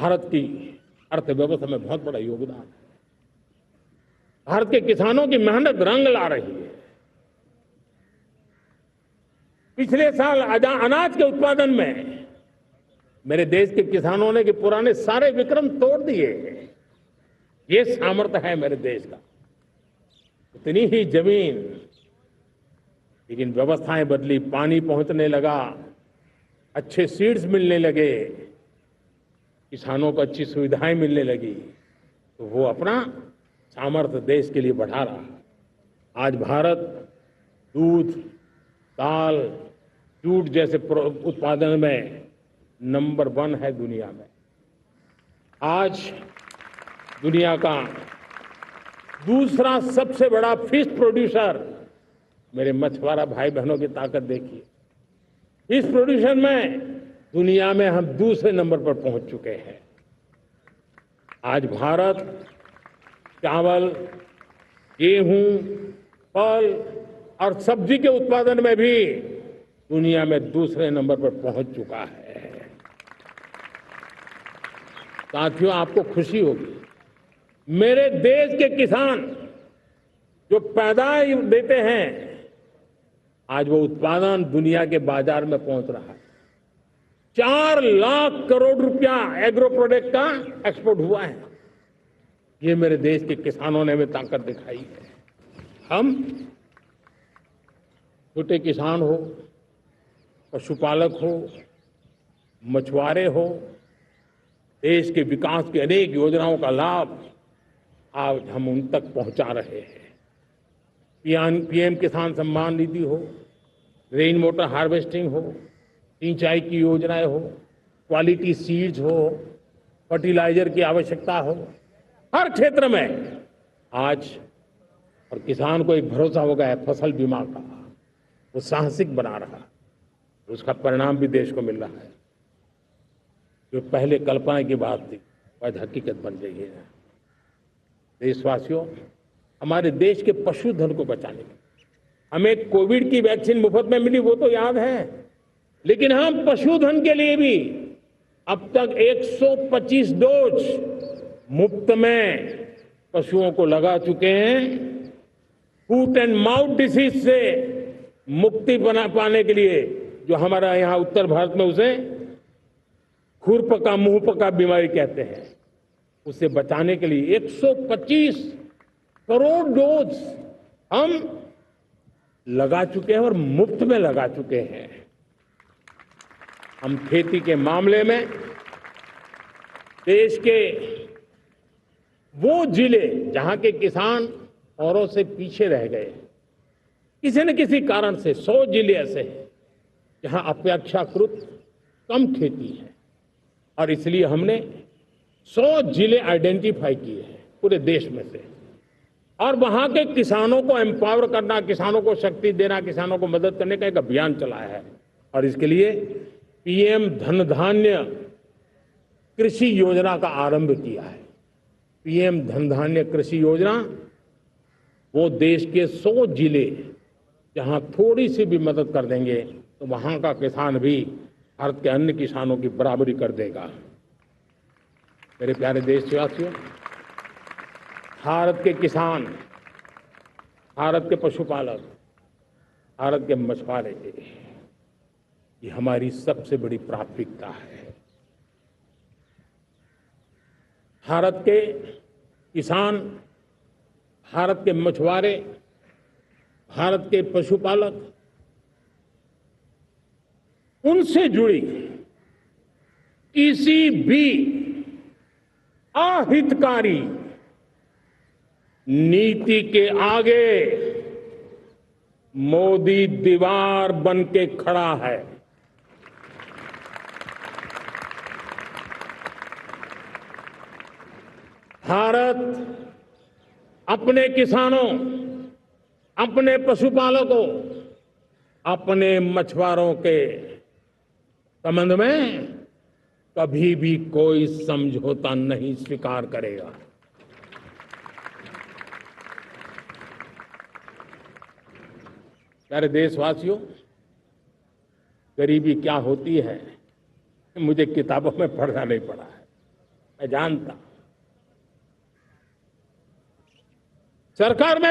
भारत की अर्थव्यवस्था में बहुत बड़ा योगदान है। भारत के किसानों की मेहनत रंग ला रही है। पिछले साल अनाज के उत्पादन में मेरे देश के किसानों ने कि पुराने सारे विक्रम तोड़ दिए। ये सामर्थ्य है मेरे देश का। इतनी ही जमीन, लेकिन व्यवस्थाएं बदली, पानी पहुंचने लगा, अच्छे सीड्स मिलने लगे, किसानों को अच्छी सुविधाएं मिलने लगी, तो वो अपना सामर्थ्य देश के लिए बढ़ा रहा। आज भारत दूध, दाल, जूट जैसे उत्पादन में नंबर 1 है दुनिया में। आज दुनिया का दूसरा सबसे बड़ा फिश प्रोड्यूसर, मेरे मछुआरा भाई बहनों की ताकत देखिए। फिश प्रोड्यूसर में दुनिया में हम दूसरे नंबर पर पहुंच चुके हैं। आज भारत चावल, गेहूं, फल और सब्जी के उत्पादन में भी दुनिया में दूसरे नंबर पर पहुंच चुका है। साथियों, आपको खुशी होगी, मेरे देश के किसान जो पैदावार देते हैं, आज वो उत्पादन दुनिया के बाजार में पहुंच रहा है। 4 लाख करोड़ रुपया एग्रो प्रोडक्ट का एक्सपोर्ट हुआ है। ये मेरे देश के किसानों ने हमें ताकत दिखाई है। हम छोटे किसान हो, पशुपालक हो, मछुआरे हो, देश के विकास की अनेक योजनाओं का लाभ आज हम उन तक पहुंचा रहे हैं। पीएम किसान सम्मान निधि हो, रेन वाटर हार्वेस्टिंग हो, सिंचाई की योजनाएं हो, क्वालिटी सीड्स हो, फर्टिलाइजर की आवश्यकता हो, हर क्षेत्र में आज और किसान को एक भरोसा हो गया है फसल बीमा का। वो साहसिक बना रहा, उसका परिणाम भी देश को मिल रहा है। जो पहले कल्पना की बात थी आज हकीकत बन रही है। देशवासियों, हमारे देश के पशुधन को बचाने के हमें कोविड की वैक्सीन मुफ्त में मिली, वो तो याद है, लेकिन हम पशुधन के लिए भी अब तक 125 डोज मुफ्त में पशुओं को लगा चुके हैं। फूट एंड माउथ डिसीज से मुक्ति पाने के लिए, जो हमारा यहाँ उत्तर भारत में उसे खुरपका मुंहपका बीमारी कहते हैं, उसे बचाने के लिए 125 करोड़ डोज हम लगा चुके हैं और मुफ्त में लगा चुके हैं। हम खेती के मामले में देश के वो जिले जहां के किसान औरों से पीछे रह गए, किसी न किसी कारण से 100 जिले ऐसे हैं जहां अपेक्षाकृत कम खेती है, और इसलिए हमने 100 जिले आइडेंटिफाई किए हैं पूरे देश में से, और वहां के किसानों को एम्पावर करना, किसानों को शक्ति देना, किसानों को मदद करने का एक अभियान चलाया है। और इसके लिए पीएम धन धान्य कृषि योजना का आरंभ किया है। पीएम धन धान्य कृषि योजना वो देश के 100 जिले जहां थोड़ी सी भी मदद कर देंगे तो वहां का किसान भी भारत के अन्य किसानों की बराबरी कर देगा। मेरे प्यारे देशवासियों, भारत के किसान, भारत के पशुपालक, भारत के मछुआरे, ये हमारी सबसे बड़ी प्राथमिकता है। भारत के किसान, भारत के मछुआरे, भारत के पशुपालक, उनसे जुड़ी किसी भी अहितकारी नीति के आगे मोदी दीवार बन के खड़ा है। भारत अपने किसानों, अपने पशुपालकों, अपने मछुआरों के संबंध में कभी भी कोई समझौता नहीं स्वीकार करेगा। प्यारे देशवासियों, गरीबी क्या होती है मुझे किताबों में पढ़ना नहीं पड़ा है, मैं जानता। सरकार में